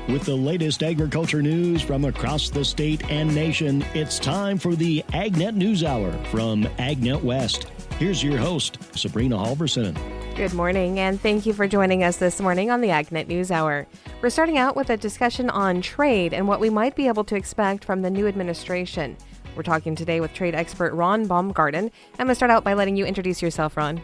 With the latest agriculture news from across the state and nation, it's time for the AgNet News Hour from AgNet West. Here's your host, Sabrina Halverson. Good morning, and thank you for joining us this morning on the AgNet News Hour. We're starting out with a discussion on trade and what we might be able to expect from the new administration. We're talking today with trade expert Ron Baumgarten. I'm going to start out by letting you introduce yourself, Ron.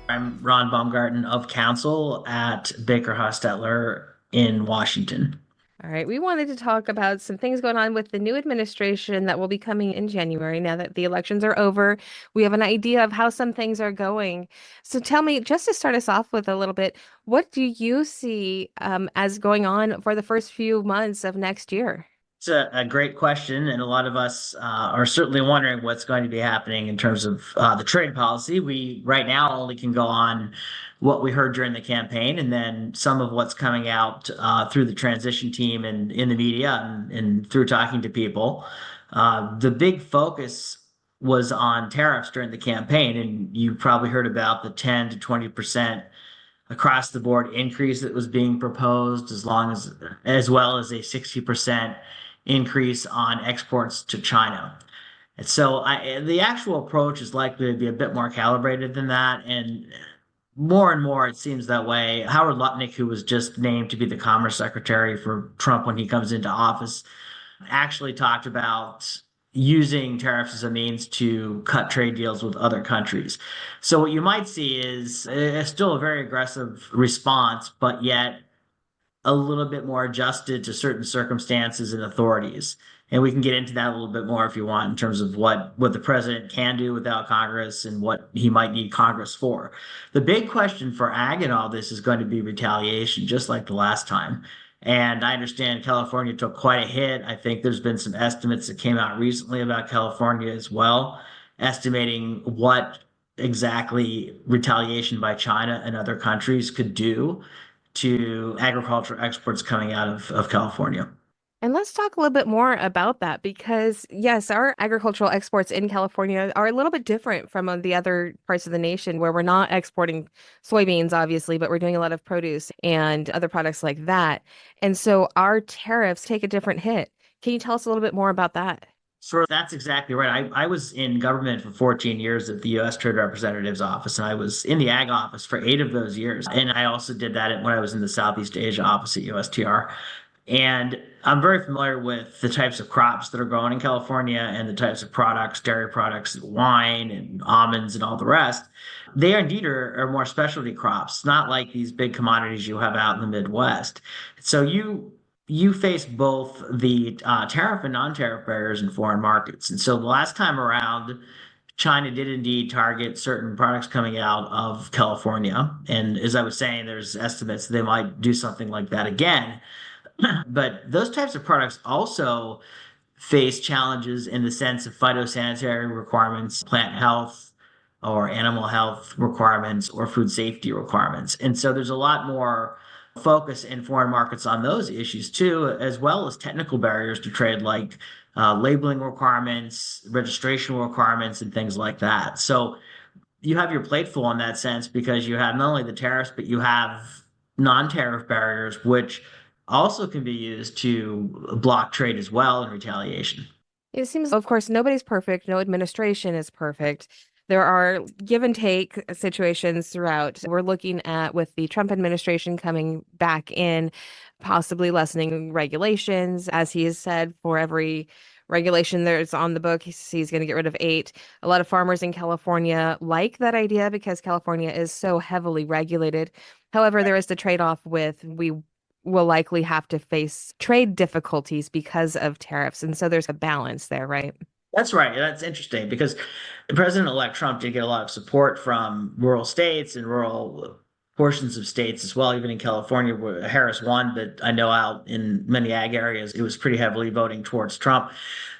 I'm Ron Baumgarten of Counsel at Baker Hostetler in Washington. All right, we wanted to talk about some things going on with the new administration that will be coming in January. Now that the elections are over, we have an idea of how some things are going. So tell me, just to start us off with a little bit, what do you see as going on for the first few months of next year? It's a great question, and a lot of us are certainly wondering what's going to be happening in terms of the trade policy. We right now only can go on what we heard during the campaign, and then some of what's coming out through the transition team and in the media and through talking to people. The big focus was on tariffs during the campaign, and you probably heard about the 10 to 20% across the board increase that was being proposed, as well as a 60% increase on exports to China. And so the actual approach is likely to be a bit more calibrated than that. And more it seems that way. Howard Lutnick, who was just named to be the Commerce Secretary for Trump when he comes into office, actually talked about using tariffs as a means to cut trade deals with other countries. So what you might see is still a very aggressive response, but yet a little bit more adjusted to certain circumstances and authorities. And we can get into that a little bit more if you want in terms of what the president can do without Congress and what he might need Congress for. The big question for ag in all this is going to be retaliation, just like the last time. And I understand California took quite a hit. I think there's been some estimates that came out recently about California as well, estimating what exactly retaliation by China and other countries could do to agricultural exports coming out of California. And let's talk a little bit more about that because, yes, our agricultural exports in California are a little bit different from the other parts of the nation where we're not exporting soybeans, obviously, but we're doing a lot of produce and other products like that. And so our tariffs take a different hit. Can you tell us a little bit more about that? So that's exactly right. I was in government for 14 years at the U.S. Trade Representative's office, and I was in the ag office for 8 of those years. And I also did that when I was in the Southeast Asia office at USTR. And I'm very familiar with the types of crops that are grown in California and the types of products, dairy products, wine and almonds and all the rest. They indeed are more specialty crops, not like these big commodities you have out in the Midwest. So you face both the tariff and non-tariff barriers in foreign markets. And so the last time around, China did indeed target certain products coming out of California. And as I was saying, there's estimates they might do something like that again. But those types of products also face challenges in the sense of phytosanitary requirements, plant health or animal health requirements, or food safety requirements. And so there's a lot more focus in foreign markets on those issues too, as well as technical barriers to trade like labeling requirements, registration requirements, and things like that. So you have your plate full in that sense because you have not only the tariffs, but you have non-tariff barriers, which also can be used to block trade as well in retaliation. It seems, of course, nobody's perfect. No administration is perfect. There are give and take situations throughout. We're looking at with the Trump administration coming back in, possibly lessening regulations. As he has said, for every regulation there's on the book, he's going to get rid of 8. A lot of farmers in California like that idea because California is so heavily regulated. However, there is the trade-off with we will likely have to face trade difficulties because of tariffs. And so there's a balance there, right? That's right. That's interesting because President-elect Trump did get a lot of support from rural states and rural portions of states as well, even in California where Harris won, but I know out in many ag areas, it was pretty heavily voting towards Trump.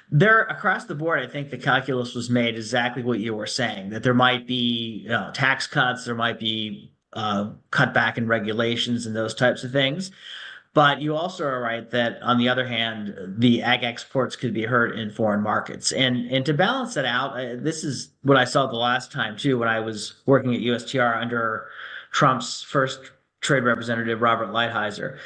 There, across the board, I think the calculus was made exactly what you were saying, that there might be tax cuts, there might be cut back in regulations and those types of things. But you also are right that, on the other hand, the ag exports could be hurt in foreign markets. And to balance that out, this is what I saw the last time, too, when I was working at USTR under Trump's first trade representative, Robert Lighthizer.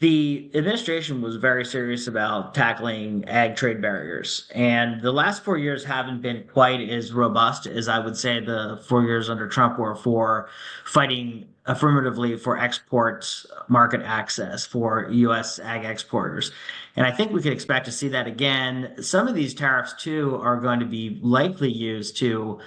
The administration was very serious about tackling ag trade barriers, and the last 4 years haven't been quite as robust as I would say the 4 years under Trump were for fighting affirmatively for export market access for U.S. ag exporters. And I think we could expect to see that again. Some of these tariffs, too, are going to be likely used to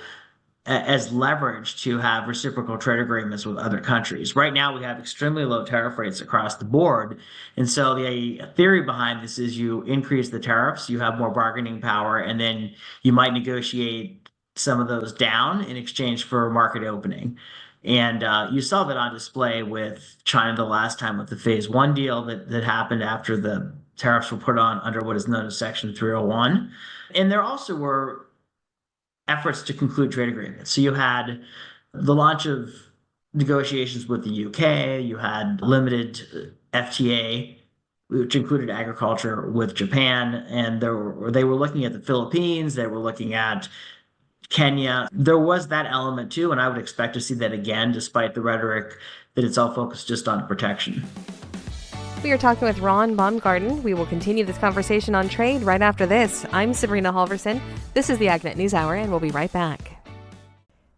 as leverage to have reciprocal trade agreements with other countries. Right now, we have extremely low tariff rates across the board. And so the theory behind this is you increase the tariffs, you have more bargaining power, and then you might negotiate some of those down in exchange for market opening. And you saw that on display with China the last time with the phase one deal that happened after the tariffs were put on under what is known as Section 301. And there also were efforts to conclude trade agreements. So you had the launch of negotiations with the UK, you had limited FTA, which included agriculture with Japan, and they were looking at the Philippines, they were looking at Kenya. There was that element too, and I would expect to see that again, despite the rhetoric that it's all focused just on protection. We are talking with Ron Baumgarten. We will continue this conversation on trade right after this. I'm Sabrina Halverson. This is the AgNet News Hour, and we'll be right back.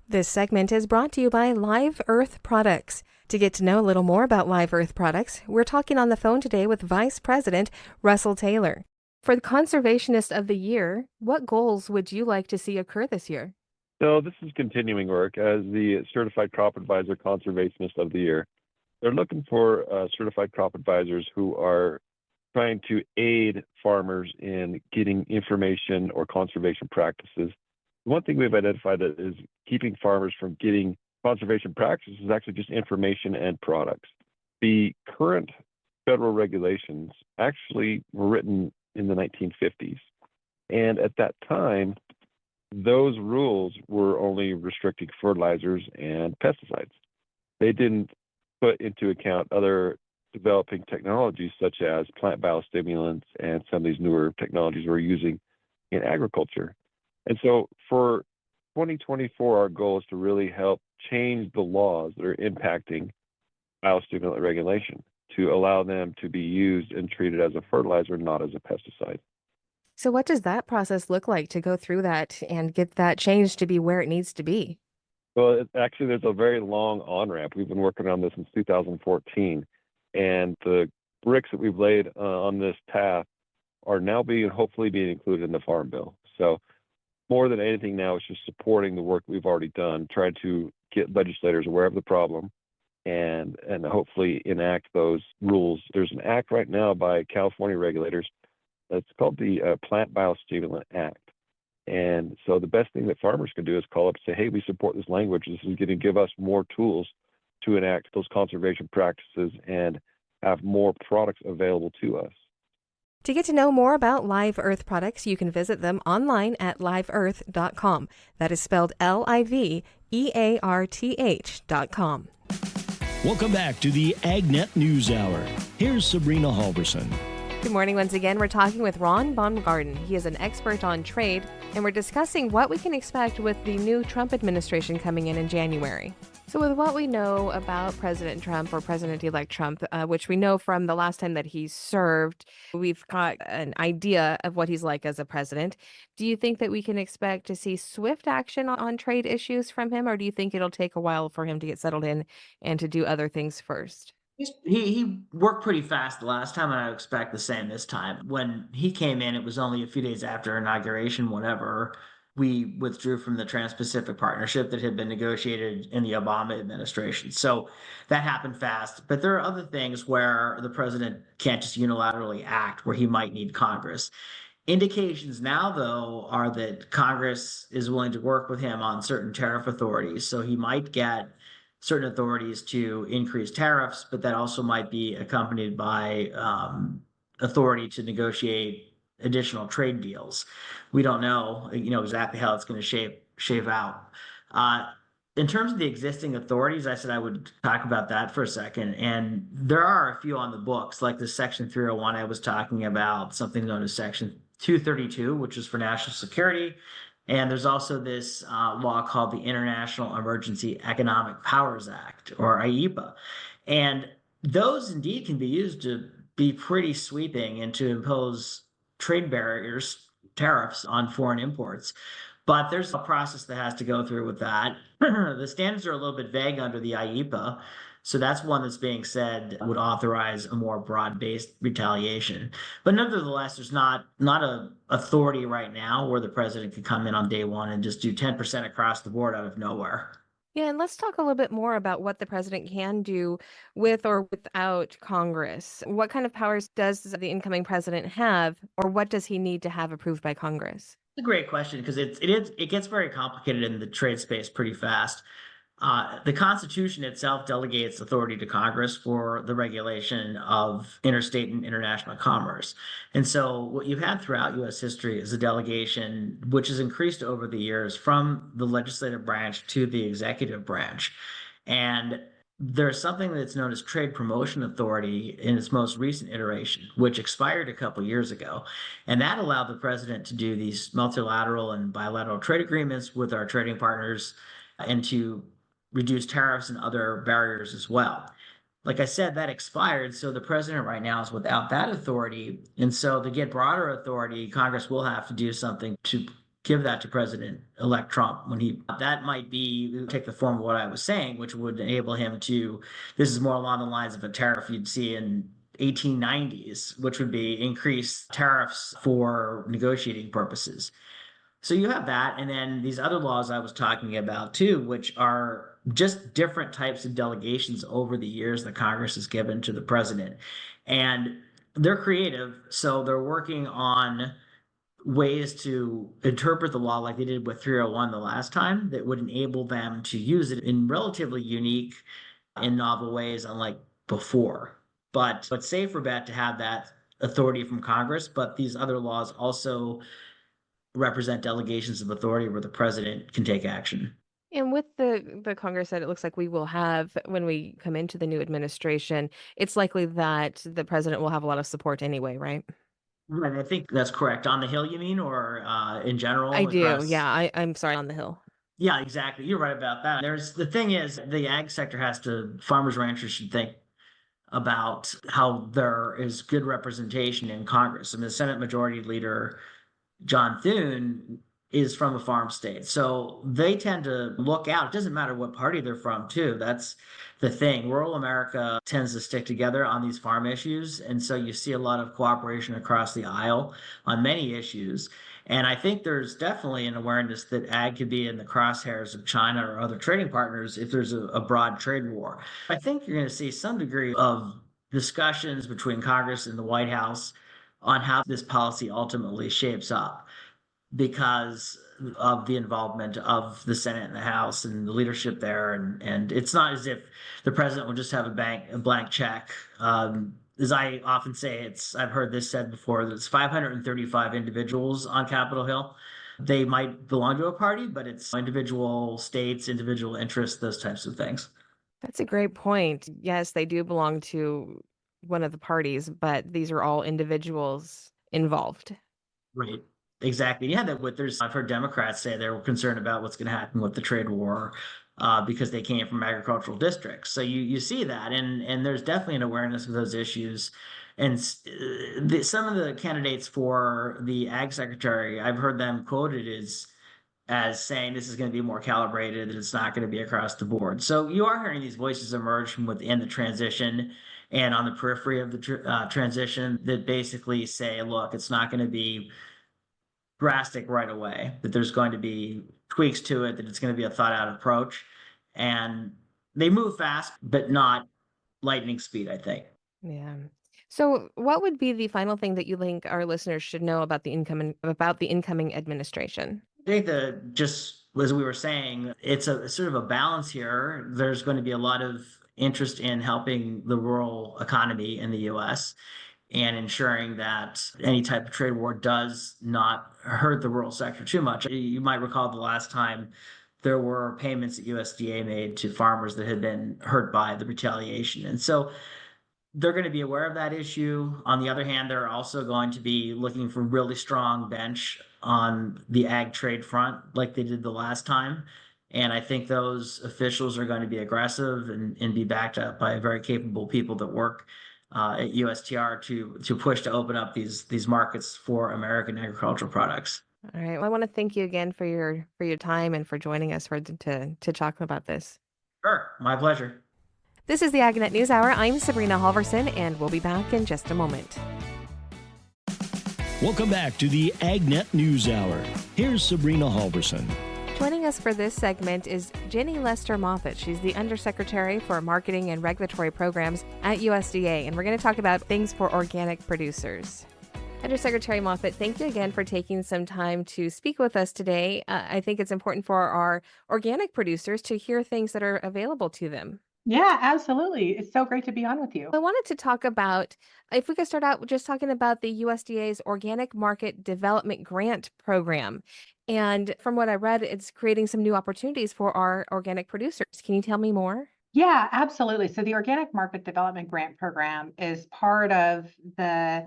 This segment is brought to you by Live Earth Products. To get to know a little more about Live Earth Products, we're talking on the phone today with Vice President Russell Taylor. For the Conservationist of the Year, what goals would you like to see occur this year? So this is continuing work as the Certified Crop Advisor Conservationist of the Year. They're looking for certified crop advisors who are trying to aid farmers in getting information or conservation practices. One thing we've identified that is keeping farmers from getting conservation practices is actually just information and products. The current federal regulations actually were written in the 1950s. And at that time, those rules were only restricting fertilizers and pesticides. They didn't put into account other developing technologies such as plant biostimulants and some of these newer technologies we're using in agriculture. And so for 2024, our goal is to really help change the laws that are impacting biostimulant regulation to allow them to be used and treated as a fertilizer, not as a pesticide. So what does that process look like to go through that and get that change to be where it needs to be? Well, actually, there's a very long on-ramp. We've been working on this since 2014, and the bricks that we've laid on this path are now hopefully being included in the Farm Bill. So more than anything now, it's just supporting the work we've already done, trying to get legislators aware of the problem and hopefully enact those rules. There's an act right now by California regulators. It's called the Plant Biostimulant Act. And so the best thing that farmers can do is call up and say, hey, we support this language. This is going to give us more tools to enact those conservation practices and have more products available to us. To get to know more about Live Earth products, you can visit them online at liveearth.com. That is spelled LIVEARTH.com. Welcome back to the AgNet News Hour. Here's Sabrina Halverson. Good morning once again. We're talking with Ron Baumgarten. He is an expert on trade, and we're discussing what we can expect with the new Trump administration coming in January. So with what we know about President Trump or President-elect Trump, which we know from the last time that he served, we've got an idea of what he's like as a president. Do you think that we can expect to see swift action on trade issues from him, or do you think it'll take a while for him to get settled in and to do other things first? He worked pretty fast the last time, and I expect the same this time. When he came in, it was only a few days after inauguration, whenever we withdrew from the Trans-Pacific Partnership that had been negotiated in the Obama administration. So that happened fast. But there are other things where the president can't just unilaterally act, where he might need Congress. Indications now, though, are that Congress is willing to work with him on certain tariff authorities. So he might get certain authorities to increase tariffs, but that also might be accompanied by authority to negotiate additional trade deals. We don't know, exactly how it's going to shape out. In terms of the existing authorities, I said I would talk about that for a second. And there are a few on the books, like the Section 301 I was talking about, something known as Section 232, which is for national security. And there's also this law called the International Emergency Economic Powers Act, or IEPA. And those indeed can be used to be pretty sweeping and to impose trade barriers, tariffs on foreign imports. But there's a process that has to go through with that. The standards are a little bit vague under the IEPA. So that's one that's being said would authorize a more broad-based retaliation. But nevertheless, there's not a authority right now where the president could come in on day one and just do 10% across the board out of nowhere. Yeah, and let's talk a little bit more about what the president can do with or without Congress. What kind of powers does the incoming president have, or what does he need to have approved by Congress? It's a great question because it gets very complicated in the trade space pretty fast. The Constitution itself delegates authority to Congress for the regulation of interstate and international commerce. And so, what you've had throughout U.S. history is a delegation which has increased over the years from the legislative branch to the executive branch. And there's something that's known as Trade Promotion Authority in its most recent iteration, which expired a couple years ago. And that allowed the president to do these multilateral and bilateral trade agreements with our trading partners and to reduce tariffs and other barriers as well. Like I said, that expired, so the president right now is without that authority. And so to get broader authority, Congress will have to do something to give that to President-elect Trump that might be take the form of what I was saying, which would enable him to, this is more along the lines of a tariff you'd see in 1890s, which would be increased tariffs for negotiating purposes. So you have that, and then these other laws I was talking about too, which are just different types of delegations over the years that Congress has given to the president. And they're creative, so they're working on ways to interpret the law like they did with 301 the last time that would enable them to use it in relatively unique and novel ways, unlike before. But it's safer bet to have that authority from Congress, but these other laws also represent delegations of authority where the president can take action. And with the Congress that it looks like we will have when we come into the new administration, it's likely that the president will have a lot of support anyway, right? Right, I think that's correct. On the Hill, you mean, or in general? I do. Across... Yeah, I'm sorry, on the Hill. Yeah, exactly. You're right about that. The thing is, the ag sector farmers, ranchers should think about how there is good representation in Congress. I mean, the Senate Majority Leader, John Thune, is from a farm state. So they tend to look out. It doesn't matter what party they're from, too. That's the thing. Rural America tends to stick together on these farm issues. And so you see a lot of cooperation across the aisle on many issues. And I think there's definitely an awareness that ag could be in the crosshairs of China or other trading partners if there's a broad trade war. I think you're going to see some degree of discussions between Congress and the White House on how this policy ultimately shapes up, because of the involvement of the Senate and the House and the leadership there. And it's not as if the president will just have a blank check. As I often say, I've heard this said before, that it's 535 individuals on Capitol Hill. They might belong to a party, but it's individual states, individual interests, those types of things. That's a great point. Yes, they do belong to one of the parties, but these are all individuals involved. Right. Exactly. Yeah, I've heard Democrats say they were concerned about what's going to happen with the trade war because they came from agricultural districts. So you see that, and there's definitely an awareness of those issues. And some of the candidates for the ag secretary, I've heard them quoted as saying this is going to be more calibrated, that it's not going to be across the board. So you are hearing these voices emerge from within the transition and on the periphery of the transition that basically say, look, it's not going to be drastic right away, that there's going to be tweaks to it, that it's going to be a thought out approach. And they move fast, but not lightning speed, I think. Yeah. So what would be the final thing that you think our listeners should know about the incoming administration? I think that, just as we were saying, it's a sort of a balance here. There's going to be a lot of interest in helping the rural economy in the U.S. and ensuring that any type of trade war does not hurt the rural sector too much. You might recall the last time there were payments that USDA made to farmers that had been hurt by the retaliation. And so they're going to be aware of that issue. On the other hand, they're also going to be looking for really strong bench on the ag trade front like they did the last time. And I think those officials are going to be aggressive and be backed up by very capable people that work at USTR to push to open up these markets for American agricultural products. All right. Well, I want to thank you again for your time and for joining us to talk about this. Sure, my pleasure. This is the AgNet News Hour. I'm Sabrina Halverson, and we'll be back in just a moment. Welcome back to the AgNet News Hour. Here's Sabrina Halverson. Joining us for this segment is Jenny Lester Moffett. She's the Undersecretary for Marketing and Regulatory Programs at USDA, and we're going to talk about things for organic producers. Undersecretary Moffett, thank you again for taking some time to speak with us today. I think it's important for our organic producers to hear things that are available to them. Yeah, absolutely. It's so great to be on with you. I wanted to talk about, if we could start out just talking about the USDA's Organic Market Development Grant Program. And from what I read, it's creating some new opportunities for our organic producers. Can you tell me more? Yeah, absolutely. So the Organic Market Development Grant Program is part of the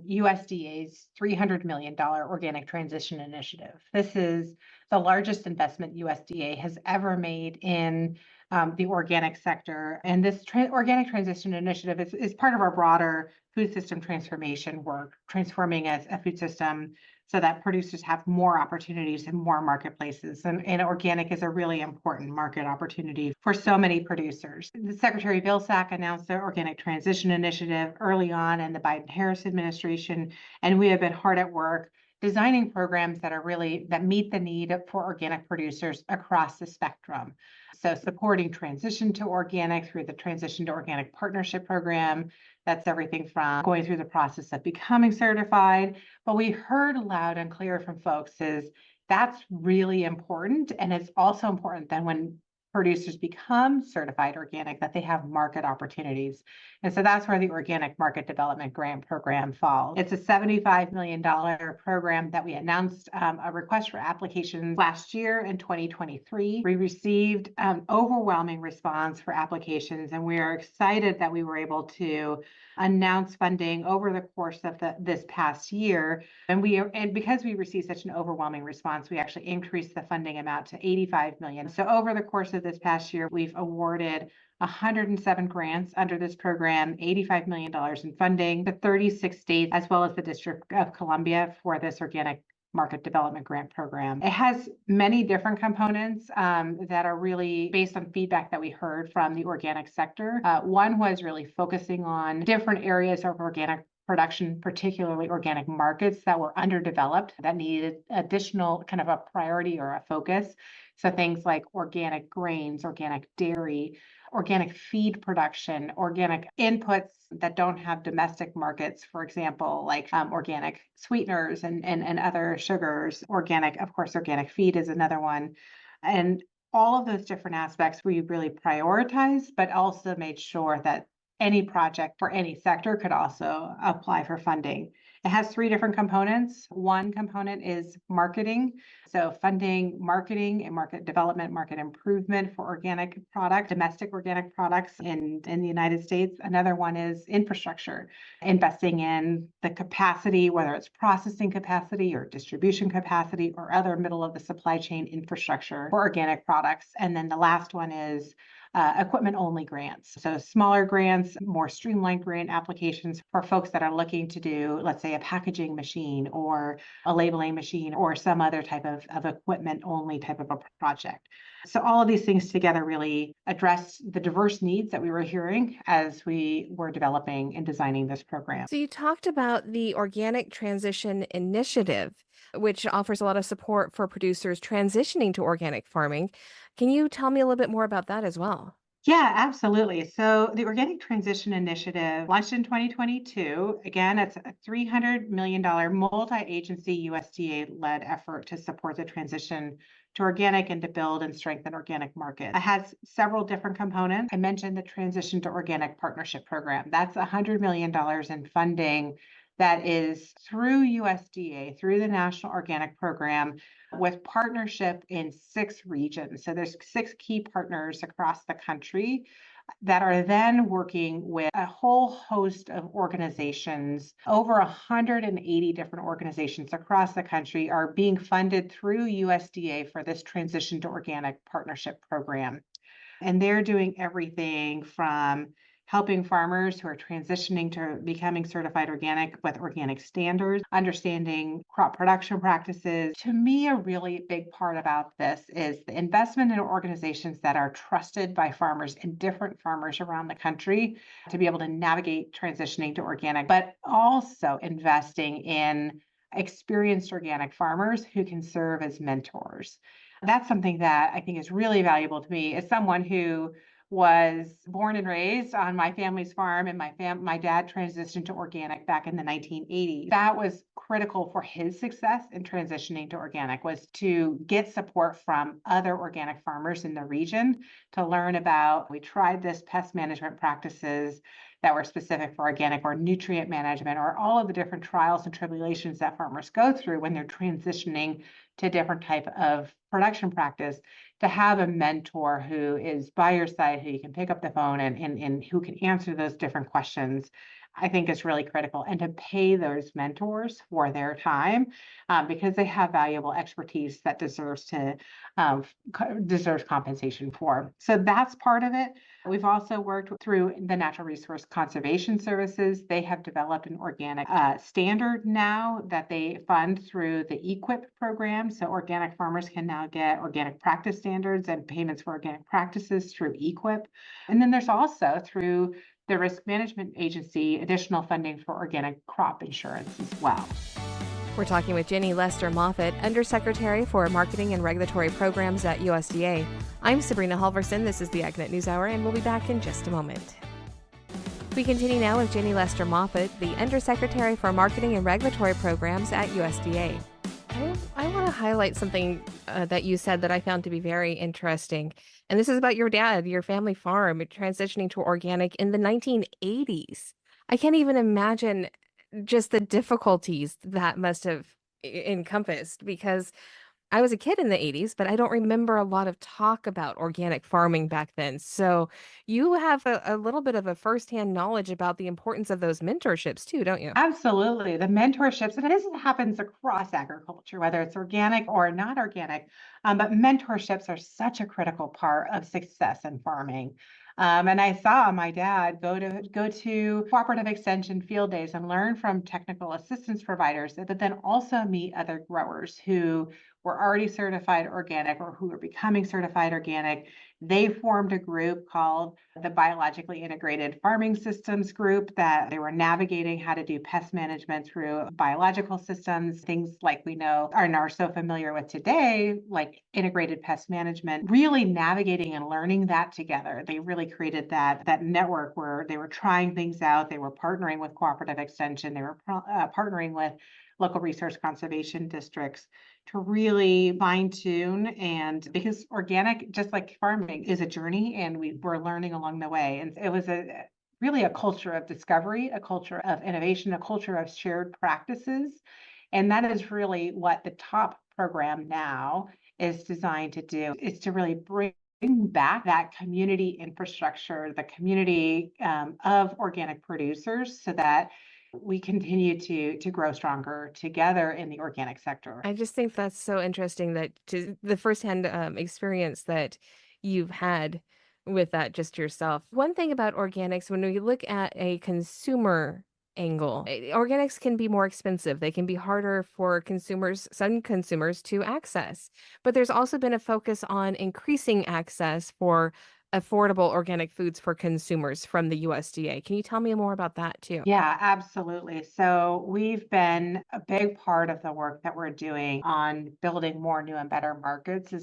USDA's $300 million Organic Transition Initiative. This is the largest investment USDA has ever made in the organic sector. And this Organic Transition Initiative is part of our broader food system transformation work, transforming a food system so that producers have more opportunities in more marketplaces. And organic is a really important market opportunity for so many producers. The Secretary Vilsack announced the Organic Transition Initiative early on in the Biden-Harris administration, and we have been hard at work designing programs that meet the need for organic producers across the spectrum. So supporting transition to organic through the Transition to Organic Partnership Program. That's everything from going through the process of becoming certified. But we heard loud and clear from folks is that's really important. And it's also important that when producers become certified organic, that they have market opportunities. And so that's where the Organic Market Development Grant Program falls. It's a $75 million program that we announced a request for applications last year in 2023. We received overwhelming response for applications, and we are excited that we were able to announce funding over the course of this past year. And because we received such an overwhelming response, we actually increased the funding amount to $85 million. So over the course of this past year, we've awarded 107 grants under this program, $85 million in funding to 36 states, as well as the District of Columbia for this Organic Market Development Grant Program. It has many different components that are really based on feedback that we heard from the organic sector. One was really focusing on different areas of organic production, particularly organic markets that were underdeveloped, that needed additional kind of a priority or a focus. So things like organic grains, organic dairy, organic feed production, organic inputs that don't have domestic markets, for example, like organic sweeteners and other sugars. Of course, organic feed is another one. And all of those different aspects we really prioritized, but also made sure that any project for any sector could also apply for funding. It has three different components. One component is marketing. So funding marketing and market development, market improvement for organic products, domestic organic products in the United States. Another one is infrastructure, investing in the capacity, whether it's processing capacity or distribution capacity or other middle of the supply chain infrastructure for organic products. And then the last one is equipment only grants. So smaller grants, more streamlined grant applications for folks that are looking to do, let's say, a packaging machine or a labeling machine or some other type of equipment only type of a project. So all of these things together really address the diverse needs that we were hearing as we were developing and designing this program. So you talked about the Organic Transition Initiative, which offers a lot of support for producers transitioning to organic farming. Can you tell me a little bit more about that as well? Yeah, absolutely. So the Organic Transition Initiative launched in 2022. Again, it's a $300 million multi-agency USDA-led effort to support the transition to organic and to build and strengthen organic markets. It has several different components. I mentioned the Transition to Organic Partnership Program. That's $100 million in funding that is through USDA, through the National Organic Program, with partnership in 6 regions. So there's 6 key partners across the country that are then working with a whole host of organizations. Over 180 different organizations across the country are being funded through USDA for this Transition to Organic Partnership Program. And they're doing everything from helping farmers who are transitioning to becoming certified organic with organic standards, understanding crop production practices. To me, a really big part about this is the investment in organizations that are trusted by farmers and different farmers around the country to be able to navigate transitioning to organic, but also investing in experienced organic farmers who can serve as mentors. That's something that I think is really valuable to me as someone who was born and raised on my family's farm, and my dad transitioned to organic back in the 1980s. That was critical for his success in transitioning to organic, was to get support from other organic farmers in the region to learn about, we tried this pest management practices that were specific for organic, or nutrient management, or all of the different trials and tribulations that farmers go through when they're transitioning to a different type of production practice. To have a mentor who is by your side, who you can pick up the phone and who can answer those different questions, I think is really critical. And to pay those mentors for their time, because they have valuable expertise that deserves compensation for. So that's part of it. We've also worked through the Natural Resource Conservation Services. They have developed an organic standard now that they fund through the EQIP program. So organic farmers can now get organic practice standards and payments for organic practices through EQIP. And then there's also, through the Risk Management Agency, additional funding for organic crop insurance as well. We're talking with Jenny Lester Moffitt, Undersecretary for Marketing and Regulatory Programs at USDA. I'm Sabrina Halverson. This is the AgNet News Hour, and we'll be back in just a moment. We continue now with Jenny Lester Moffitt, the Undersecretary for Marketing and Regulatory Programs at USDA. I want to highlight something that you said that I found to be very interesting. And this is about your dad, your family farm, transitioning to organic in the 1980s. I can't even imagine just the difficulties that must have encompassed, because I was a kid in the 80s, but I don't remember a lot of talk about organic farming back then. So you have a little bit of a firsthand knowledge about the importance of those mentorships too, don't you? Absolutely. The mentorships, and this happens across agriculture, whether it's organic or not organic, but mentorships are such a critical part of success in farming. And I saw my dad go to cooperative extension field days and learn from technical assistance providers, but then also meet other growers who were already certified organic or who were becoming certified organic. They formed a group called the Biologically Integrated Farming Systems Group, that they were navigating how to do pest management through biological systems, things like we know are so familiar with today, like integrated pest management, really navigating and learning that together. They really created that network where they were trying things out. They were partnering with cooperative extension. They were partnering with local resource conservation districts to really fine tune. And because organic, just like farming, is a journey, and we're learning along the way. And it was really a culture of discovery, a culture of innovation, a culture of shared practices. And that is really what the top program now is designed to do, is to really bring back that community infrastructure, the community of organic producers, so that we continue to grow stronger together in the organic sector. I just think that's so interesting, that to the firsthand experience that you've had with that just yourself. One thing about organics, when we look at a consumer angle, organics can be more expensive. They can be harder for some consumers to access. But there's also been a focus on increasing access for affordable organic foods for consumers from the USDA. Can you tell me more about that too? Yeah, absolutely. So we've been a big part of the work that we're doing on building more new and better markets,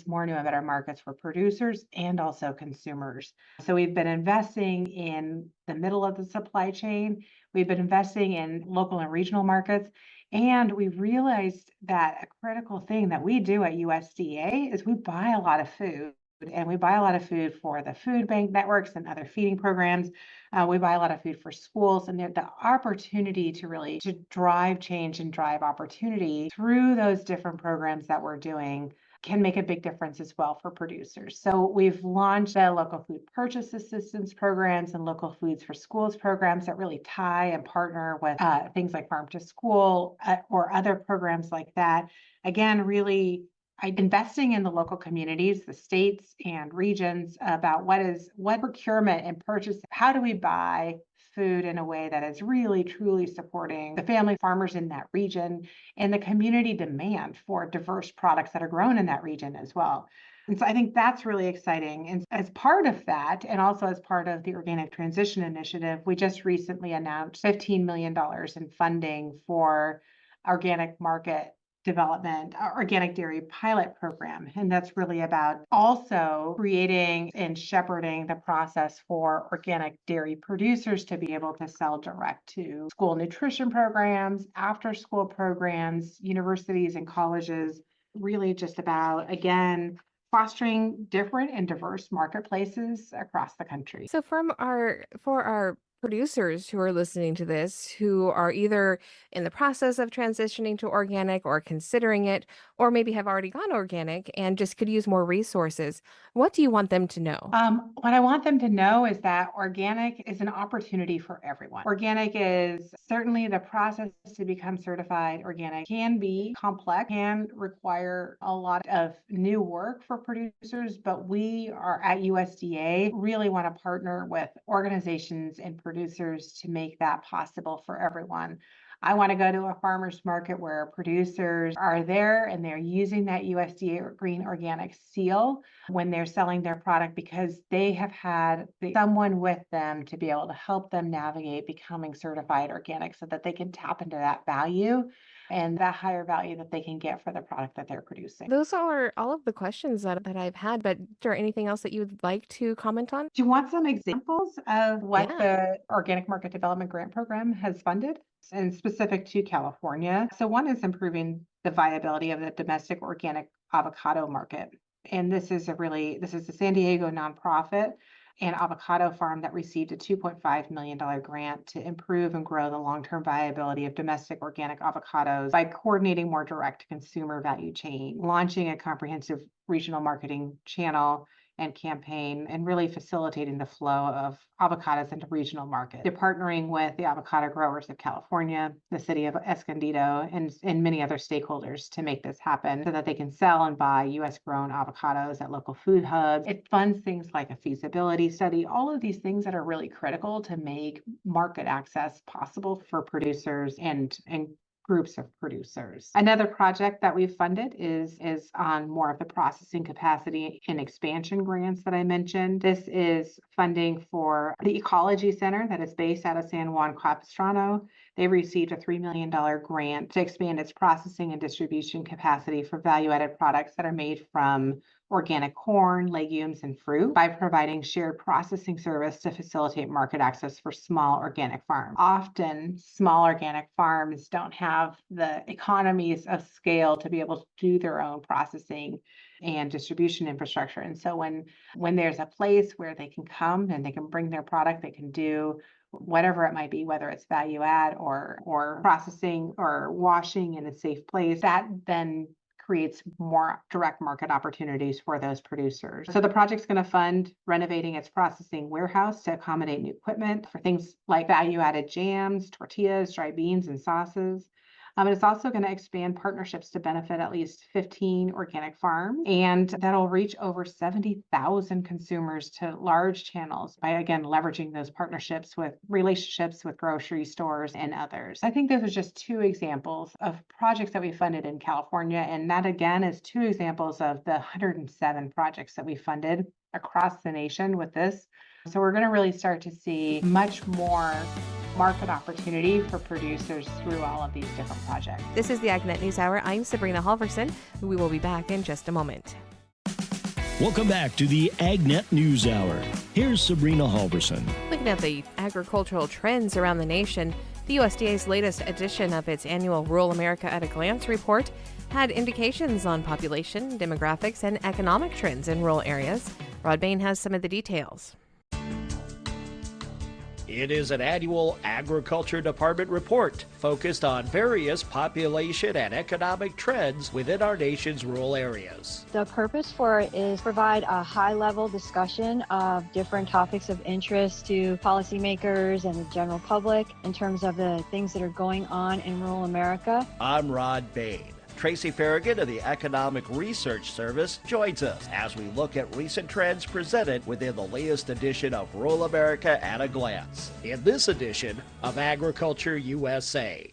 for producers and also consumers. So we've been investing in the middle of the supply chain. We've been investing in local and regional markets. And we realized that a critical thing that we do at USDA is we buy a lot of food. And we buy a lot of food for the food bank networks and other feeding programs. We buy a lot of food for schools, and the opportunity to drive change and drive opportunity through those different programs that we're doing can make a big difference as well for producers. So we've launched the local food purchase assistance programs and local foods for schools programs that really tie and partner with things like Farm to School or other programs like that. Again, really investing in the local communities, the states and regions about what procurement and purchase, how do we buy food in a way that is really truly supporting the family farmers in that region and the community demand for diverse products that are grown in that region as well. And so I think that's really exciting. And as part of that, and also as part of the Organic Transition Initiative, we just recently announced $15 million in funding for organic market development, organic dairy pilot program. And that's really about also creating and shepherding the process for organic dairy producers to be able to sell direct to school nutrition programs, after school programs, universities and colleges, really just about, again, fostering different and diverse marketplaces across the country. So for our producers who are listening to this, who are either in the process of transitioning to organic or considering it, or maybe have already gone organic and just could use more resources, what do you want them to know? What I want them to know is that organic is an opportunity for everyone. Organic is certainly the process to become certified organic can be complex, can require a lot of new work for producers, but we are at USDA really want to partner with organizations and producers to make that possible for everyone. I want to go to a farmer's market where producers are there and they're using that USDA Green Organic seal when they're selling their product because they have had someone with them to be able to help them navigate becoming certified organic so that they can tap into that value and that higher value that they can get for the product that they're producing. Those are all of the questions that I've had, but is there anything else that you would like to comment on? Do you want some examples of what Yeah. the Organic Market Development Grant Program has funded and specific to California? So one is improving the viability of the domestic organic avocado market. And this is the San Diego nonprofit and avocado farm that received a $2.5 million grant to improve and grow the long-term viability of domestic organic avocados by coordinating more direct consumer value chain, launching a comprehensive regional marketing channel and campaign, and really facilitating the flow of avocados into regional markets. They're partnering with the avocado growers of California, the city of Escondido, and many other stakeholders to make this happen so that they can sell and buy U.S. grown avocados at local food hubs. It funds things like a feasibility study, all of these things that are really critical to make market access possible for producers and groups of producers. Another project that we've funded is on more of the processing capacity and expansion grants that I mentioned. This is funding for the Ecology Center that is based out of San Juan Capistrano. They received a $3 million grant to expand its processing and distribution capacity for value-added products that are made from organic corn, legumes, and fruit by providing shared processing service to facilitate market access for small organic farms. Often, small organic farms don't have the economies of scale to be able to do their own processing and distribution infrastructure. And so when there's a place where they can come and they can bring their product, they can do whatever it might be, whether it's value add or processing or washing in a safe place, that then creates more direct market opportunities for those producers. So the project's going to fund renovating its processing warehouse to accommodate new equipment for things like value-added jams, tortillas, dry beans, and sauces. It's also going to expand partnerships to benefit at least 15 organic farms, and that'll reach over 70,000 consumers to large channels by, again, leveraging those partnerships with relationships with grocery stores and others. I think those are just two examples of projects that we funded in California, and that, again, is two examples of the 107 projects that we funded across the nation with this. So we're going to really start to see much more market opportunity for producers through all of these different projects. This is the AgNet News Hour. I'm Sabrina Halverson. We will be back in just a moment. Welcome back to the AgNet News Hour. Here's Sabrina Halverson. Looking at the agricultural trends around the nation, the USDA's latest edition of its annual Rural America at a Glance report had indications on population, demographics, and economic trends in rural areas. Rod Bain has some of the details. It is an annual Agriculture Department report focused on various population and economic trends within our nation's rural areas. The purpose for it is provide a high-level discussion of different topics of interest to policymakers and the general public in terms of the things that are going on in rural America. I'm Rod Bain. Tracy Farragut of the Economic Research Service joins us as we look at recent trends presented within the latest edition of Rural America at a Glance. In this edition of Agriculture USA.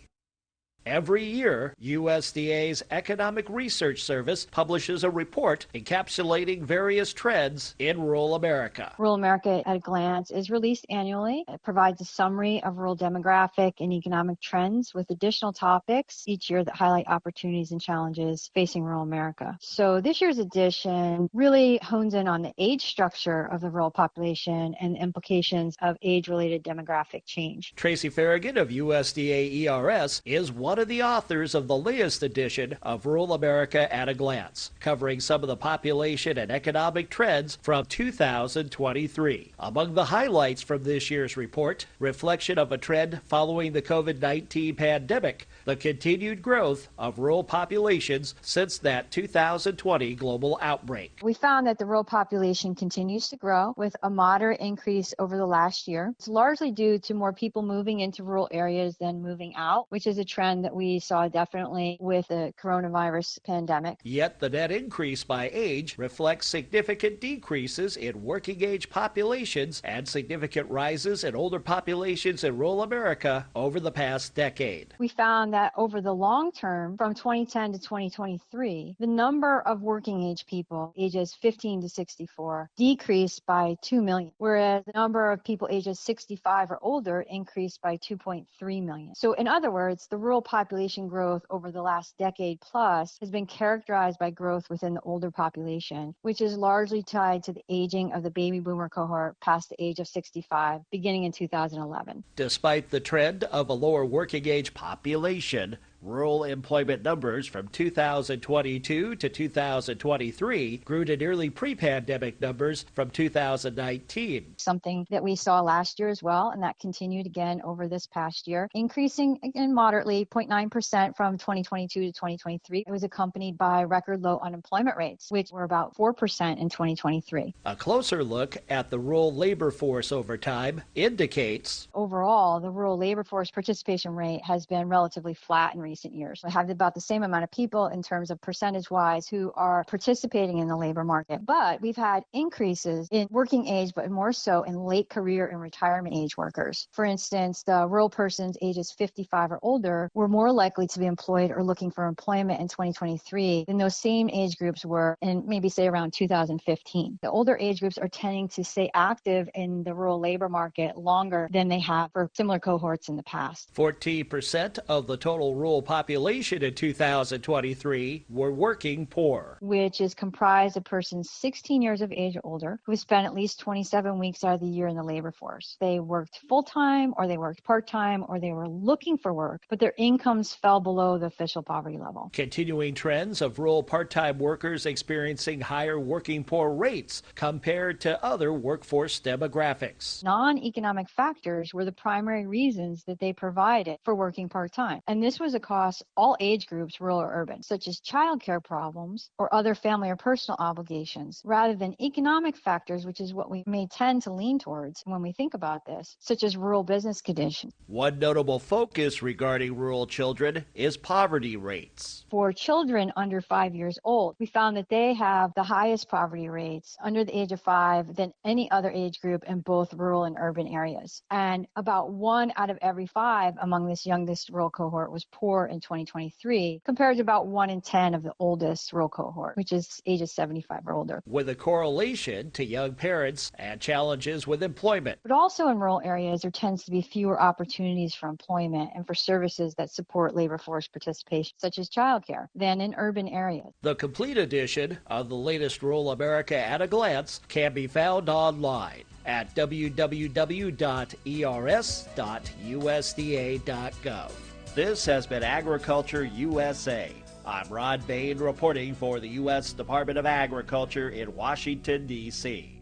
Every year, USDA's Economic Research Service publishes a report encapsulating various trends in rural America. Rural America at a Glance is released annually. It provides a summary of rural demographic and economic trends with additional topics each year that highlight opportunities and challenges facing rural America. So this year's edition really hones in on the age structure of the rural population and the implications of age-related demographic change. Tracy Farragut of USDA ERS is one of the authors of the latest edition of Rural America at a Glance, covering some of the population and economic trends from 2023. Among the highlights from this year's report, reflection of a trend following the COVID-19 pandemic, the continued growth of rural populations since that 2020 global outbreak. We found that the rural population continues to grow with a moderate increase over the last year. It's largely due to more people moving into rural areas than moving out, which is a trend that we saw definitely with the coronavirus pandemic. Yet the net increase by age reflects significant decreases in working age populations and significant rises in older populations in rural America over the past decade. We found that over the long term, from 2010 to 2023, the number of working age people ages 15 to 64 decreased by 2 million, whereas the number of people ages 65 or older increased by 2.3 million. So in other words, the rural population growth over the last decade plus has been characterized by growth within the older population, which is largely tied to the aging of the baby boomer cohort past the age of 65, beginning in 2011. Despite the trend of a lower working age population, rural employment numbers from 2022 to 2023 grew to nearly pre-pandemic numbers from 2019. Something that we saw last year as well, and that continued again over this past year, increasing again moderately 0.9% from 2022 to 2023. It was accompanied by record low unemployment rates, which were about 4% in 2023. A closer look at the rural labor force over time indicates overall, the rural labor force participation rate has been relatively flat in recent years. We have about the same amount of people in terms of percentage-wise who are participating in the labor market, but we've had increases in working age, but more so in late career and retirement age workers. For instance, the rural persons ages 55 or older were more likely to be employed or looking for employment in 2023 than those same age groups were in maybe say around 2015. The older age groups are tending to stay active in the rural labor market longer than they have for similar cohorts in the past. 14% of the total rural population in 2023 were working poor, which is comprised of persons 16 years of age or older who spent at least 27 weeks out of the year in the labor force. They worked full-time or they worked part-time or they were looking for work, but their incomes fell below the official poverty level. Continuing trends of rural part-time workers experiencing higher working poor rates compared to other workforce demographics. Non-economic factors were the primary reasons that they provided for working part-time, and this was across all age groups, rural or urban, such as childcare problems or other family or personal obligations, rather than economic factors, which is what we may tend to lean towards when we think about this, such as rural business conditions. One notable focus regarding rural children is poverty rates. For children under 5 years old, we found that they have the highest poverty rates under the age of 5 than any other age group in both rural and urban areas. And about 1 out of every 5 among this youngest rural cohort was poor in 2023, compared to about 1 in 10 of the oldest rural cohort, which is ages 75 or older. With a correlation to young parents and challenges with employment. But also in rural areas, there tends to be fewer opportunities for employment and for services that support labor force participation, such as childcare, than in urban areas. The complete edition of the latest Rural America at a Glance can be found online at www.ers.usda.gov. This has been Agriculture USA. I'm Ron Bain reporting for the U.S. Department of Agriculture in Washington, D.C.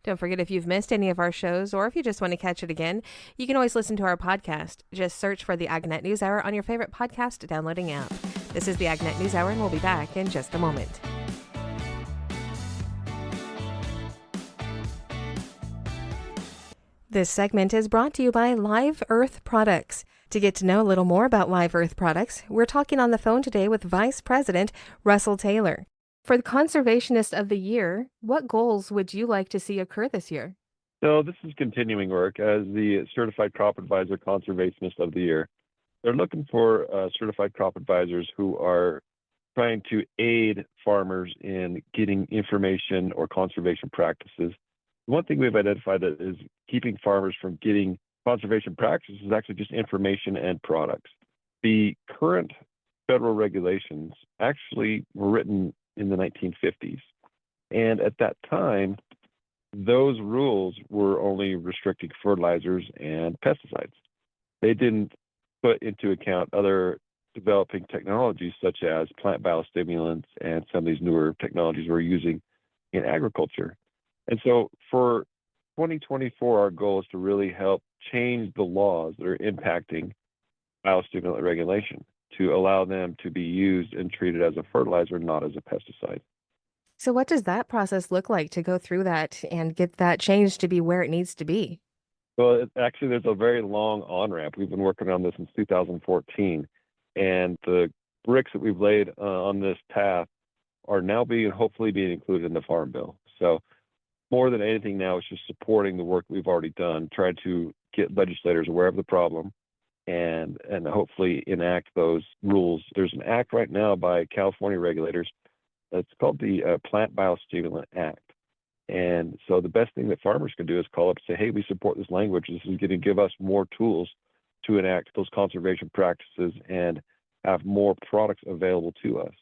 Don't forget, if you've missed any of our shows or if you just want to catch it again, you can always listen to our podcast. Just search for the AgNet News Hour on your favorite podcast downloading app. This is the AgNet News Hour, and we'll be back in just a moment. This segment is brought to you by Live Earth Products. To get to know a little more about Live Earth products, we're talking on the phone today with Vice President Russell Taylor. For the Conservationist of the Year, what goals would you like to see occur this year? So this is continuing work as the Certified Crop Advisor Conservationist of the Year. They're looking for certified crop advisors who are trying to aid farmers in getting information or conservation practices. One thing we've identified that is keeping farmers from getting conservation practices is actually just information and products. The current federal regulations actually were written in the 1950s. And at that time, those rules were only restricting fertilizers and pesticides. They didn't put into account other developing technologies such as plant biostimulants and some of these newer technologies we're using in agriculture. And so for 2024, our goal is to really help change the laws that are impacting biostimulant regulation to allow them to be used and treated as a fertilizer, not as a pesticide. So what does that process look like to go through that and get that change to be where it needs to be? Well, actually, there's a very long on-ramp. We've been working on this since 2014, and the bricks that we've laid on this path are now hopefully being included in the Farm Bill. So more than anything now, it's just supporting the work we've already done, trying to get legislators aware of the problem and hopefully enact those rules. There's an act right now by California regulators. It's called the Plant Biostimulant Act. And so the best thing that farmers can do is call up and say, hey, we support this language. This is going to give us more tools to enact those conservation practices and have more products available to us.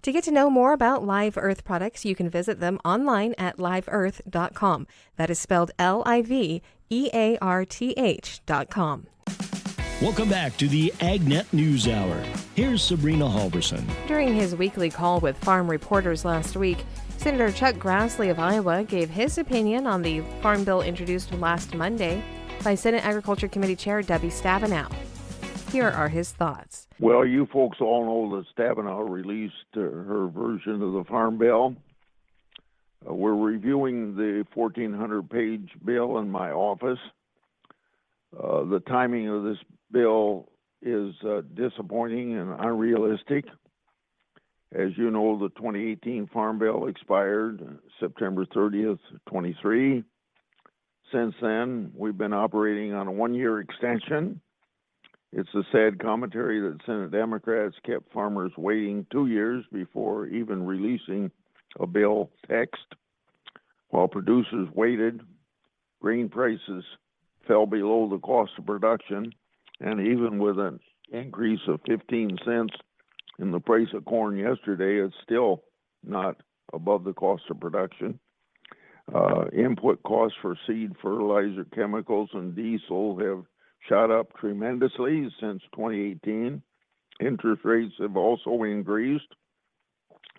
To get to know more about Live Earth products, you can visit them online at liveearth.com. That is spelled LIVEARTH.com. Welcome back to the AgNet News Hour. Here's Sabrina Halverson. During his weekly call with farm reporters last week, Senator Chuck Grassley of Iowa gave his opinion on the farm bill introduced last Monday by Senate Agriculture Committee Chair Debbie Stabenow. Here are his thoughts. Well, you folks all know that Stabenow released her version of the Farm Bill. We're reviewing the 1,400-page bill in my office. The timing of this bill is disappointing and unrealistic. As you know, the 2018 Farm Bill expired September 30th, 23. Since then, we've been operating on a one-year extension. It's a sad commentary that Senate Democrats kept farmers waiting 2 years before even releasing a bill text. While producers waited, grain prices fell below the cost of production, and even with an increase of 15 cents in the price of corn yesterday, it's still not above the cost of production. Input costs for seed, fertilizer, chemicals, and diesel have shot up tremendously since 2018. Interest rates have also increased,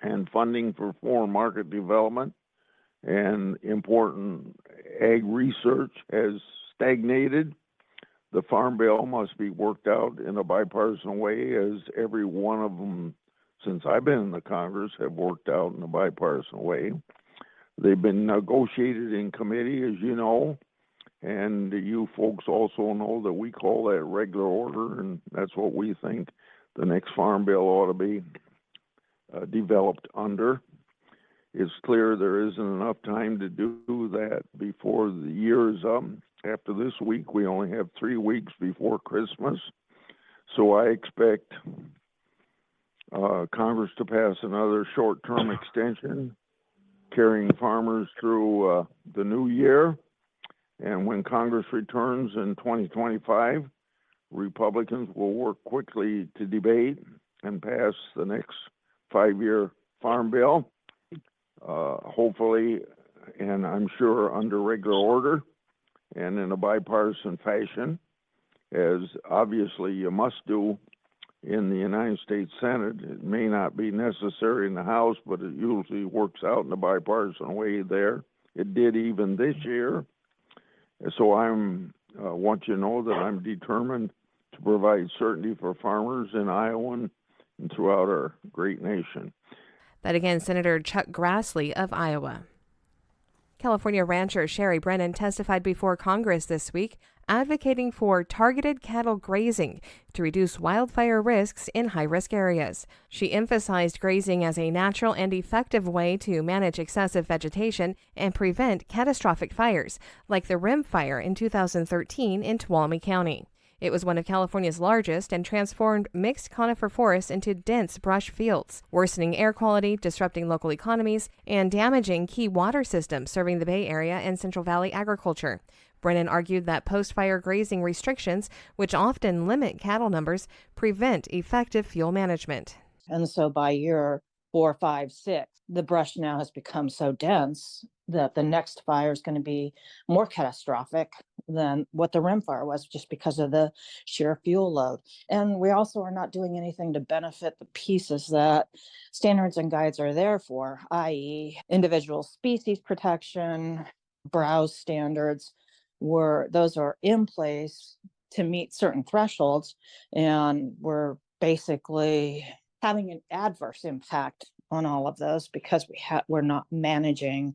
and funding for foreign market development and important ag research has stagnated. The Farm Bill must be worked out in a bipartisan way, as every one of them since I've been in the Congress have worked out in a bipartisan way. They've been negotiated in committee, as you know, and you folks also know that we call that regular order, and that's what we think the next Farm Bill ought to be developed under. It's clear there isn't enough time to do that before the year is up. After this week, we only have 3 weeks before Christmas. So I expect Congress to pass another short-term extension, carrying farmers through the new year. And when Congress returns in 2025, Republicans will work quickly to debate and pass the next 5-year Farm Bill, hopefully, and I'm sure under regular order and in a bipartisan fashion, as obviously you must do in the United States Senate. It may not be necessary in the House, but it usually works out in a bipartisan way there. It did even this year. So want you to know that I'm determined to provide certainty for farmers in Iowa and throughout our great nation. That again, Senator Chuck Grassley of Iowa. California rancher Sherry Brennan testified before Congress this week advocating for targeted cattle grazing to reduce wildfire risks in high-risk areas. She emphasized grazing as a natural and effective way to manage excessive vegetation and prevent catastrophic fires, like the Rim Fire in 2013 in Tuolumne County. It was one of California's largest and transformed mixed conifer forests into dense brush fields, worsening air quality, disrupting local economies, and damaging key water systems serving the Bay Area and Central Valley agriculture. Brennan argued that post-fire grazing restrictions, which often limit cattle numbers, prevent effective fuel management. And so by year 4, 5, 6, the brush now has become so dense that the next fire is going to be more catastrophic than what the Rim Fire was, just because of the sheer fuel load. And we also are not doing anything to benefit the pieces that standards and guides are there for, i.e. individual species protection, browse standards, those are in place to meet certain thresholds, and we're basically having an adverse impact on all of those because we're not managing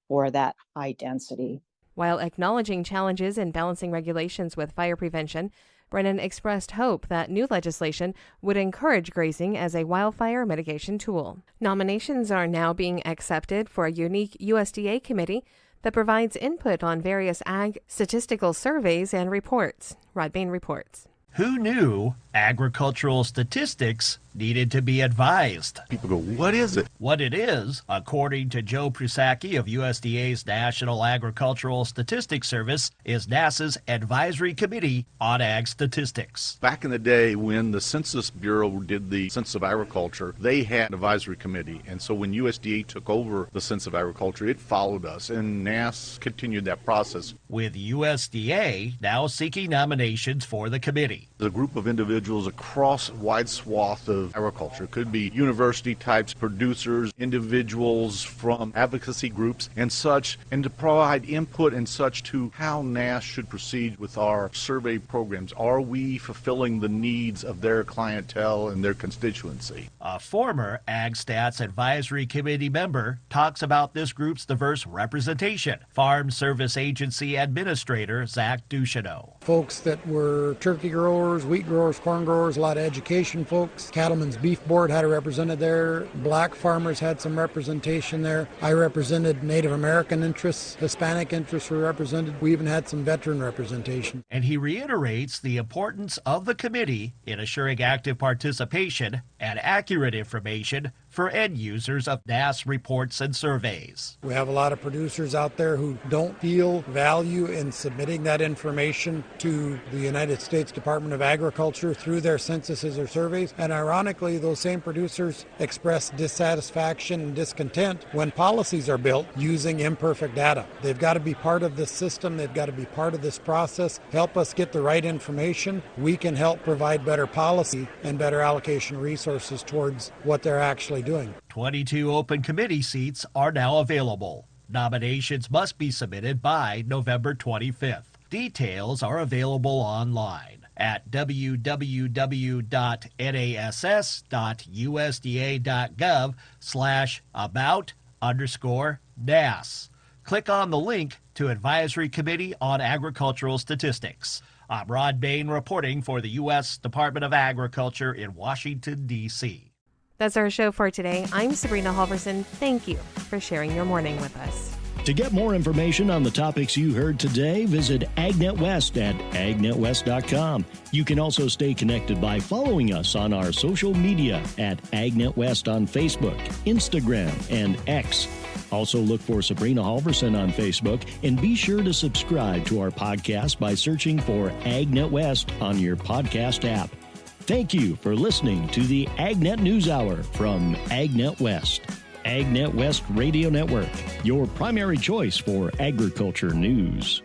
for that high density. While acknowledging challenges in balancing regulations with fire prevention, Brennan expressed hope that new legislation would encourage grazing as a wildfire mitigation tool. Nominations are now being accepted for a unique USDA committee that provides input on various ag statistical surveys and reports. Rod Bain reports. Who knew agricultural statistics needed to be advised? People go, what is it? What it is, according to Joe Prusacki of USDA's National Agricultural Statistics Service, is NASA's Advisory Committee on Ag Statistics. Back in the day when the Census Bureau did the Census of Agriculture, they had an advisory committee. And so when USDA took over the Census of Agriculture, it followed us, and NAS continued that process. With USDA now seeking nominations for the committee. A group of individuals across a wide swath of agriculture. It could be university types, producers, individuals from advocacy groups and such, and to provide input and such to how NAS should proceed with our survey programs. Are we fulfilling the needs of their clientele and their constituency? A former AgStats Advisory Committee member talks about this group's diverse representation. Farm Service Agency Administrator Zach Ducheneau. Folks that were turkey growers, wheat growers, corn growers, a lot of education folks. Cattlemen's Beef Board had a representative there. Black farmers had some representation there. I represented Native American interests. Hispanic interests were represented. We even had some veteran representation. And he reiterates the importance of the committee in assuring active participation and accurate information for end users of NAS reports and surveys. We have a lot of producers out there who don't feel value in submitting that information to the United States Department of Agriculture through their censuses or surveys. And ironically, those same producers express dissatisfaction and discontent when policies are built using imperfect data. They've got to be part of this system. They've got to be part of this process. Help us get the right information. We can help provide better policy and better allocation resources towards what they're actually doing. 22 open committee seats are now available. Nominations must be submitted by November 25th. Details are available online at www.nass.usda.gov/about_NAS. Click on the link to Advisory Committee on Agricultural Statistics. I'm Ron Bain reporting for the U.S. Department of Agriculture in Washington, D.C. That's our show for today. I'm Sabrina Halverson. Thank you for sharing your morning with us. To get more information on the topics you heard today, visit AgNet West at agnetwest.com. You can also stay connected by following us on our social media at AgNet West on Facebook, Instagram, and X. Also look for Sabrina Halverson on Facebook, and be sure to subscribe to our podcast by searching for AgNet West on your podcast app. Thank you for listening to the AgNet News Hour from AgNet West. AgNet West Radio Network, your primary choice for agriculture news.